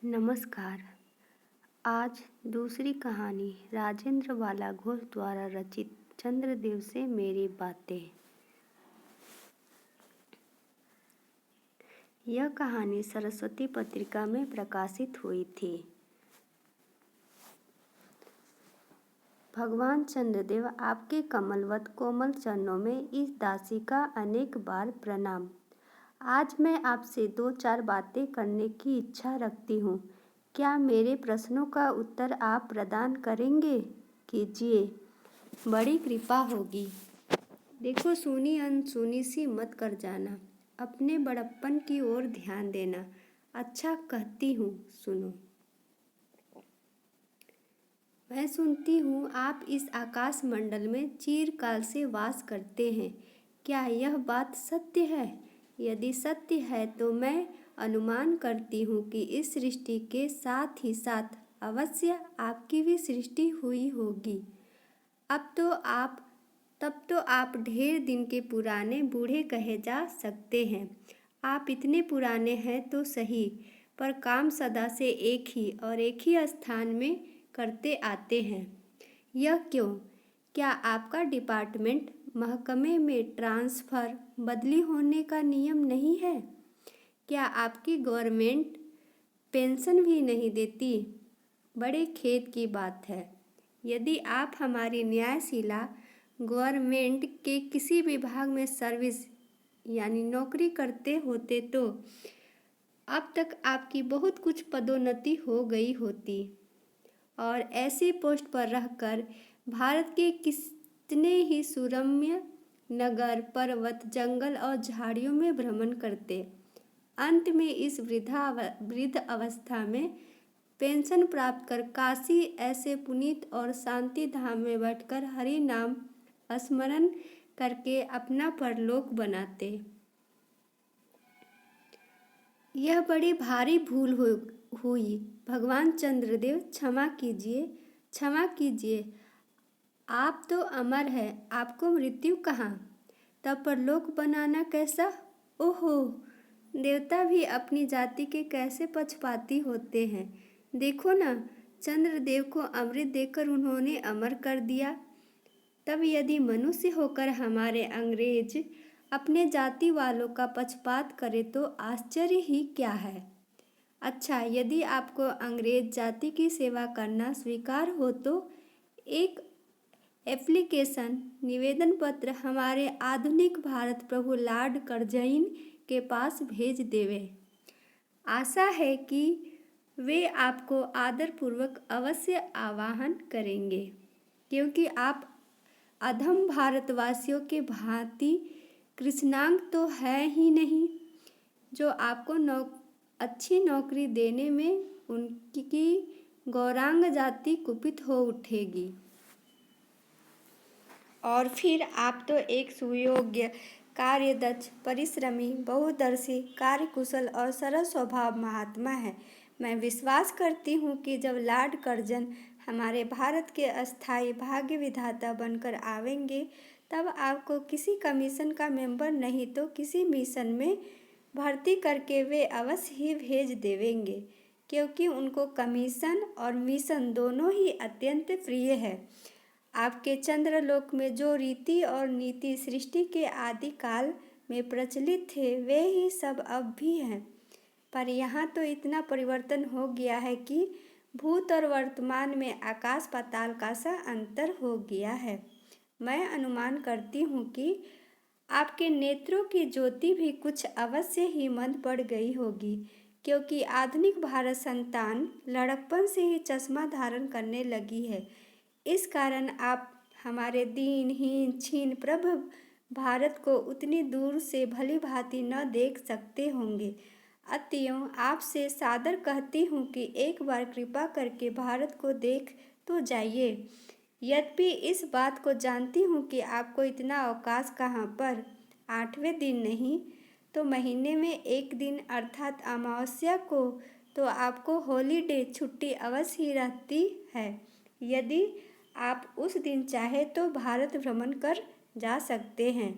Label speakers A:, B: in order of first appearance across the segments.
A: नमस्कार। आज दूसरी कहानी राजेंद्र बाला घोष द्वारा रचित चंद्रदेव से मेरी बातें। यह कहानी सरस्वती पत्रिका में प्रकाशित हुई थी। भगवान चंद्रदेव, आपके कमलवत कोमल चरणों में इस दासी का अनेक बार प्रणाम। आज मैं आपसे 2-4 बातें करने की इच्छा रखती हूँ। क्या मेरे प्रश्नों का उत्तर आप प्रदान करेंगे? कीजिए, बड़ी कृपा होगी। देखो, सुनी अनसुनी सी मत कर जाना। अपने बड़प्पन की ओर ध्यान देना। अच्छा कहती हूँ, सुनो। मैं सुनती हूँ आप इस आकाश मंडल में चिरकाल से वास करते हैं। क्या यह बात सत्य है? यदि सत्य है तो मैं अनुमान करती हूँ कि इस सृष्टि के साथ ही साथ अवश्य आपकी भी सृष्टि हुई होगी। तब तो आप ढेर दिन के पुराने बूढ़े कहे जा सकते हैं। आप इतने पुराने हैं तो सही, पर काम सदा से एक ही स्थान में करते आते हैं। यह क्यों? क्या आपका डिपार्टमेंट महकमे में ट्रांसफ़र बदली होने का नियम नहीं है? क्या आपकी गवर्नमेंट पेंशन भी नहीं देती? बड़े खेद की बात है। यदि आप हमारी न्यायशिला गवर्नमेंट के किसी विभाग में सर्विस यानी नौकरी करते होते तो अब तक आपकी बहुत कुछ पदोन्नति हो गई होती और ऐसी पोस्ट पर रहकर भारत के कितने ही सुरम्य नगर, पर्वत, जंगल और झाड़ियों में भ्रमण करते। अंत में इस वृद्ध अवस्था में पेंशन प्राप्त कर काशी ऐसे पुनीत और शांति धाम में बैठकर हरि नाम स्मरण करके अपना परलोक बनाते। यह बड़ी भारी भूल हुई। भगवान चंद्रदेव, क्षमा कीजिए। आप तो अमर हैं, आपको मृत्यु कहाँ? तब परलोक बनाना कैसा? ओहो, देवता भी अपनी जाति के कैसे पक्षपाती होते हैं। देखो ना, चंद्रदेव को अमृत देकर उन्होंने अमर कर दिया। तब यदि मनुष्य होकर हमारे अंग्रेज अपने जाति वालों का पक्षपात करे तो आश्चर्य ही क्या है। अच्छा, यदि आपको अंग्रेज जाति की सेवा करना स्वीकार हो तो एक एप्लीकेशन निवेदन पत्र हमारे आधुनिक भारत प्रभु लॉर्ड कर्जइन के पास भेज देवे। आशा है कि वे आपको आदरपूर्वक अवश्य आह्वान करेंगे, क्योंकि आप अधम भारतवासियों के भांति कृष्णांग तो है ही नहीं, जो आपको अच्छी नौकरी देने में उनकी गौरांग जाति कुपित हो उठेगी। और फिर आप तो एक सुयोग्य, कार्यदक्ष, परिश्रमी, बहुदर्शी, कार्यकुशल और सरल स्वभाव महात्मा है। मैं विश्वास करती हूँ कि जब लॉर्ड कर्जन हमारे भारत के अस्थायी भाग्य विधाता बनकर आवेंगे, तब आपको किसी कमीशन का मेंबर नहीं तो किसी मिशन में भर्ती करके वे अवश्य ही भेज देवेंगे, क्योंकि उनको कमीशन और मिशन दोनों ही अत्यंत प्रिय है। आपके चंद्रलोक में जो रीति और नीति सृष्टि के आदि काल में प्रचलित थे, वे ही सब अब भी हैं। पर यहाँ तो इतना परिवर्तन हो गया है कि भूत और वर्तमान में आकाश पाताल का सा अंतर हो गया है। मैं अनुमान करती हूँ कि आपके नेत्रों की ज्योति भी कुछ अवश्य ही मंद पड़ गई होगी, क्योंकि आधुनिक भारत संतान लड़कपन से ही चश्मा धारण करने लगी है। इस कारण आप हमारे दीनहीन क्षीण प्रभु भारत को उतनी दूर से भली भांति न देख सकते होंगे। अतएव आपसे सादर कहती हूँ कि एक बार कृपा करके भारत को देख तो जाइए। यद्यपि इस बात को जानती हूँ कि आपको इतना अवकाश कहाँ पर 8वें दिन नहीं तो महीने में एक दिन अर्थात अमावस्या को तो आपको हॉलीडे छुट्टी अवश्य ही रहती है। यदि आप उस दिन चाहे तो भारत भ्रमण कर जा सकते हैं।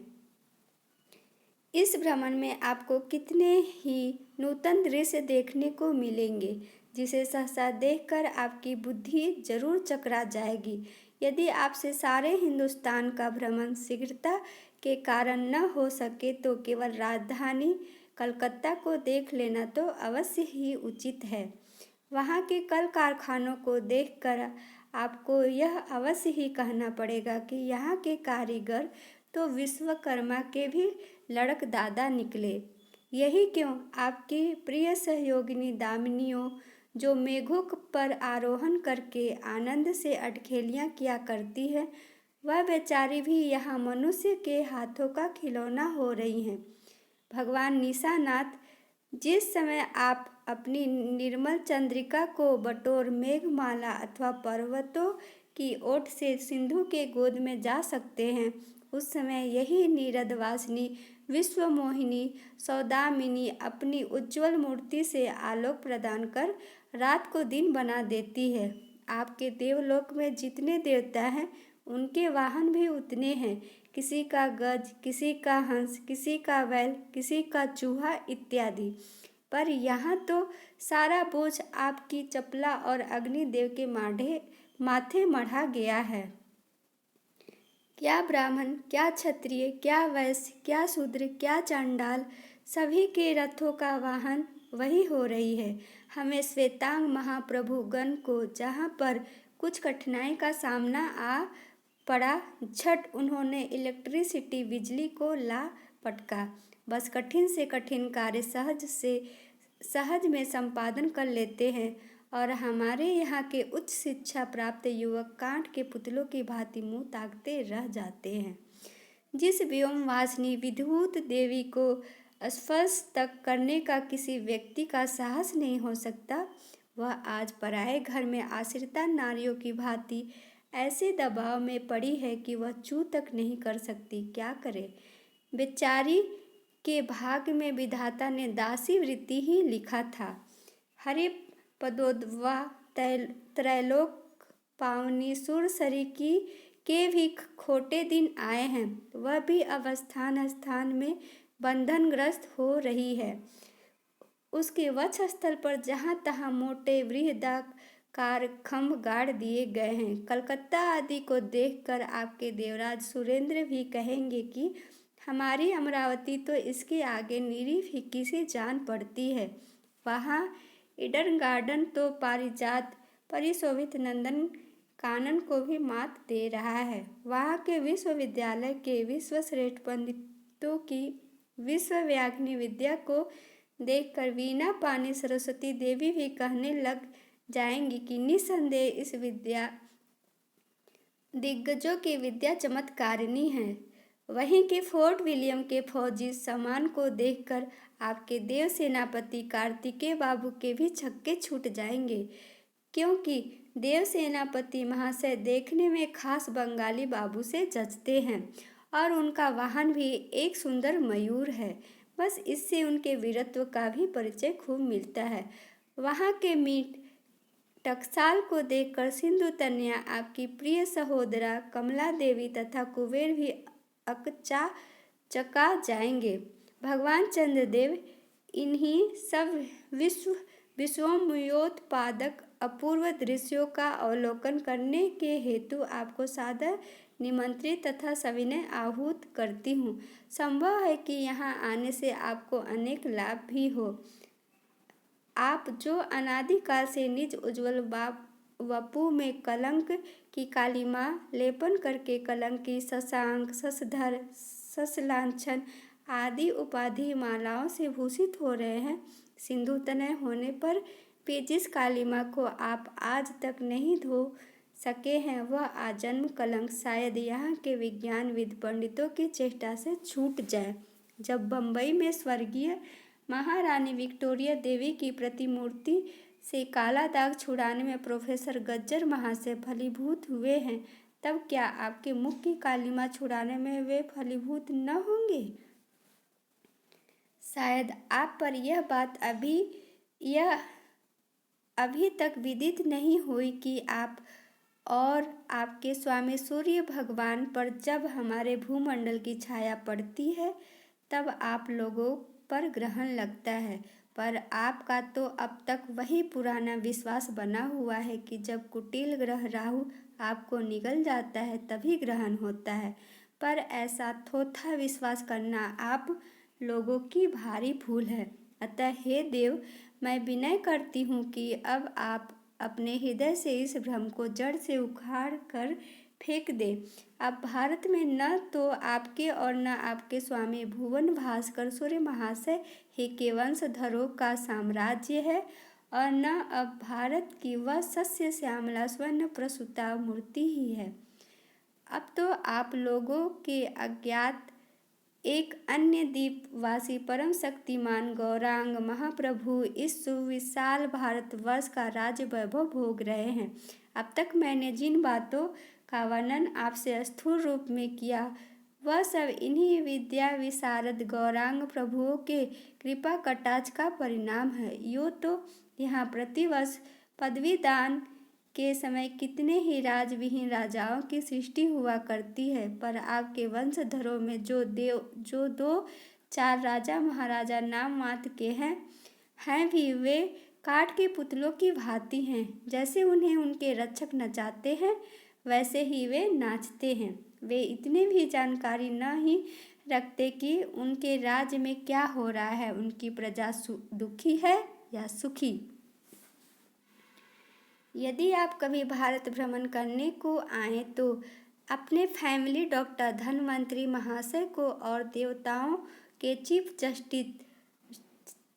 A: इस भ्रमण में आपको कितने ही नूतन दृश्य देखने को मिलेंगे, जिसे सहसा देखकर आपकी बुद्धि जरूर चकरा जाएगी। यदि आपसे सारे हिंदुस्तान का भ्रमण शीघ्रता के कारण न हो सके तो केवल राजधानी कलकत्ता को देख लेना तो अवश्य ही उचित है। वहाँ के कल कारखानों को देखकर आपको यह अवश्य ही कहना पड़ेगा कि यहाँ के कारीगर तो विश्वकर्मा के भी लड़क दादा निकले। यही क्यों आपकी प्रिय सहयोगिनी दामिनियों, जो मेघों पर आरोहण करके आनंद से अटखेलियाँ किया करती है, वह बेचारी भी यहाँ मनुष्य के हाथों का खिलौना हो रही हैं। भगवान निशानाथ, जिस समय आप अपनी निर्मल चंद्रिका को बटोर मेघमाला अथवा पर्वतों की ओट से सिंधु के गोद में जा सकते हैं, उस समय यही नीरदवासिनी विश्वमोहिनी सौदामिनी अपनी उज्ज्वल मूर्ति से आलोक प्रदान कर रात को दिन बना देती है। आपके देवलोक में जितने देवता हैं, उनके वाहन भी उतने हैं। किसी का गज, किसी का हंस, किसी का बैल, किसी का चूहा इत्यादि। पर यहाँ तो सारा बोझ आपकी चपला और अग्निदेव के माथे मढ़ा गया है। क्या ब्राह्मण, क्या क्षत्रिय, क्या वैश्य, क्या शूद्र, क्या चांडाल, सभी के रथों का वाहन वही हो रही है। हमें श्वेतांग महाप्रभु गण को जहाँ पर कुछ कठिनाई का सामना आ पड़ा, झट उन्होंने इलेक्ट्रिसिटी बिजली को ला पटका। बस कठिन से कठिन कार्य सहज में संपादन कर लेते हैं, और हमारे यहाँ के उच्च शिक्षा प्राप्त युवक कांट के पुतलों की भांति मुंह ताकते रह जाते हैं। जिस व्योमवासिनी विधूत देवी को स्पर्श तक करने का किसी व्यक्ति का साहस नहीं हो सकता, वह आज पराए घर में आश्रिता नारियों की भांति ऐसे दबाव में पड़ी है कि वह चू तक नहीं कर सकती। क्या करे? बेचारी के भाग्य में विधाता ने दासी वृत्ति ही लिखा था। हरे पदोद्वा त्रैलोक पावनी सुरसरी के भी खोटे दिन आए हैं। वह भी अब स्थान स्थान में बंधनग्रस्त हो रही है। उसके वक्ष स्थल पर जहाँ तहाँ मोटे बृहदाकार खंभ गाड़ दिए गए हैं। कलकत्ता आदि को देखकर आपके देवराज सुरेंद्र भी कहेंगे कि हमारी अमरावती तो इसके आगे निरी फीकी सी जान पड़ती है। वहाँ ईडन गार्डन तो पारिजात परिशोभित नंदन कानन को भी मात दे रहा है। वहाँ के विश्वविद्यालय के विश्वश्रेष्ठ पंडितों की विश्वव्यापिनी विद्या को देखकर वीणा पानी सरस्वती देवी भी कहने लग जाएंगी कि निसंदेह इस विद्या दिग्गजों की विद्या चमत्कारिणी है। वहीं के फोर्ट विलियम के फौजी सामान को देखकर आपके देव सेनापति कार्तिकेय बाबू के भी छक्के छूट जाएंगे, क्योंकि देव सेनापति महाशय देखने में खास बंगाली बाबू से जचते हैं, और उनका वाहन भी एक सुंदर मयूर है। बस इससे उनके वीरत्व का भी परिचय खूब मिलता है। वहाँ के मीट टकसाल को देखकर सिंधु तनया, आपकी प्रिय सहोदरा कमला देवी तथा कुबेर भी अकचा चका जाएंगे। भगवान चंद्रदेव इन्हीं सब विश्वोत्पादक अपूर्व दृश्यों का अवलोकन करने के हेतु आपको सादर निमंत्रित तथा सविनय आहूत करती हूँ। संभव है कि यहाँ आने से आपको अनेक लाभ भी हो। आप जो अनादिकाल से निज उज्ज्वल वपु में कलंक की कालिमा लेपन करके कलंकी, शशांक, शशधर, शशलांछन आदि उपाधि मालाओं से भूषित हो रहे हैं, सिंधु तनय होने पर भी जिस कालिमा को आप आज तक नहीं धो सके हैं, वह आजन्म कलंक शायद यहाँ के विज्ञानविद पंडितों की चेष्टा से छूट जाए। जब बम्बई में स्वर्गीय महारानी विक्टोरिया देवी की प्रतिमूर्ति से काला दाग छुड़ाने में प्रोफेसर गज्जर महाशय फलीभूत हुए हैं, तब क्या आपके मुख की कालिमा छुड़ाने में वे फलीभूत न होंगे? शायद आप पर यह बात अभी तक विदित नहीं हुई कि आप और आपके स्वामी सूर्य भगवान पर जब हमारे भूमंडल की छाया पड़ती है, तब आप लोगों पर ग्रहण लगता है। पर आपका तो अब तक वही पुराना विश्वास बना हुआ है कि जब कुटिल ग्रह राहु आपको निगल जाता है तभी ग्रहण होता है। पर ऐसा थोथा विश्वास करना आप लोगों की भारी भूल है। अतः हे देव, मैं विनय करती हूँ कि अब आप अपने हृदय से इस भ्रम को जड़ से उखाड़ कर फेंक दे। अब भारत में न तो आपके और न आपके स्वामी भुवन भास्कर सूर्य महाशय ही के वंशधरों का साम्राज्य है और न अब भारत की वह सस्य श्यामला स्वर्ण प्रसूता मूर्ति ही है। अब तो आप लोगों के अज्ञात एक अन्य द्वीपवासी परम शक्तिमान गौरांग महाप्रभु इस सुविशाल भारतवर्ष का राज्य वैभव भोग रहे हैं। अब तक मैंने जिन बातों का वर्णन आपसे स्थूल रूप में किया वह सब इन्हीं विद्या विशारद गौरांग प्रभुओं के कृपा कटाक्ष का परिणाम है। यूँ तो यहाँ प्रतिवर्ष पदवी दान के समय कितने ही राजविहीन राजाओं की सृष्टि हुआ करती है, पर आपके वंशधरों में जो दो चार राजा महाराजा नाम मात्र के हैं भी वे काठ के पुतलों की भांति हैं। जैसे उन्हें उनके रक्षक नचाते हैं वैसे ही वे नाचते हैं। वे इतनी भी जानकारी न ही रखते कि उनके राज्य में क्या हो रहा है, उनकी प्रजा दुखी है या सुखी। यदि आप कभी भारत भ्रमण करने को आए तो अपने फैमिली डॉक्टर धनवंतरी महाशय को और देवताओं के चीफ जस्टिस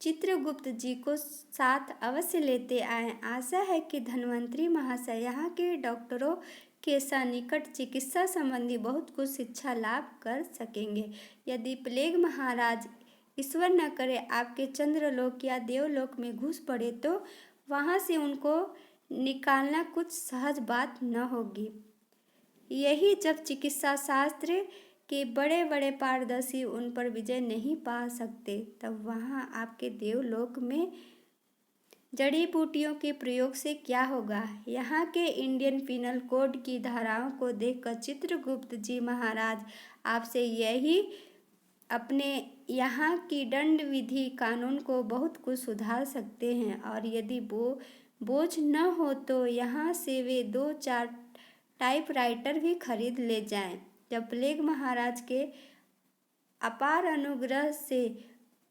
A: चित्रगुप्त जी को साथ अवश्य लेते आएं। आशा है कि धनवंतरी महाशय यहाँ के डॉक्टरों के सन्निकट चिकित्सा संबंधी बहुत कुछ शिक्षा लाभ कर सकेंगे। यदि प्लेग महाराज ईश्वर न करे आपके चंद्रलोक या देवलोक में घुस पड़े तो वहाँ से उनको निकालना कुछ सहज बात न होगी। यही जब चिकित्सा शास्त्र के बड़े बड़े पारदर्शी उन पर विजय नहीं पा सकते तब वहाँ आपके देवलोक में जड़ी बूटियों के प्रयोग से क्या होगा। यहाँ के इंडियन पिनल कोड की धाराओं को देखकर चित्रगुप्त जी महाराज आपसे यही अपने यहाँ की दंड विधि कानून को बहुत कुछ सुधार सकते हैं और यदि वो बोझ न हो तो यहाँ से वे 2-4 टाइपराइटर भी खरीद ले जाएं। जब प्लेग महाराज के अपार अनुग्रह से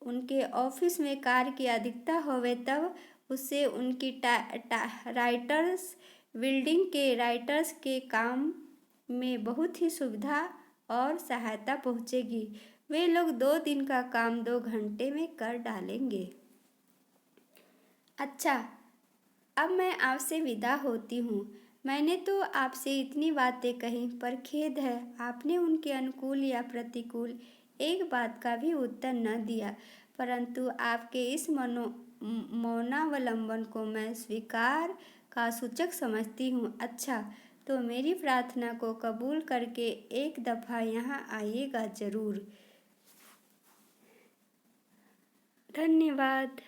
A: उनके ऑफिस में कार्य की अधिकता होवे तब उससे उनकी राइटर्स बिल्डिंग के राइटर्स के काम में बहुत ही सुविधा और सहायता पहुँचेगी। वे लोग 2 दिन का काम 2 घंटे में कर डालेंगे। अच्छा, अब मैं आपसे विदा होती हूँ। मैंने तो आपसे इतनी बातें कही पर खेद है आपने उनके अनुकूल या प्रतिकूल एक बात का भी उत्तर न दिया, परंतु आपके इस मौनावलंबन को मैं स्वीकार का सूचक समझती हूँ। अच्छा, तो मेरी प्रार्थना को कबूल करके एक दफ़ा यहाँ आइएगा ज़रूर। धन्यवाद।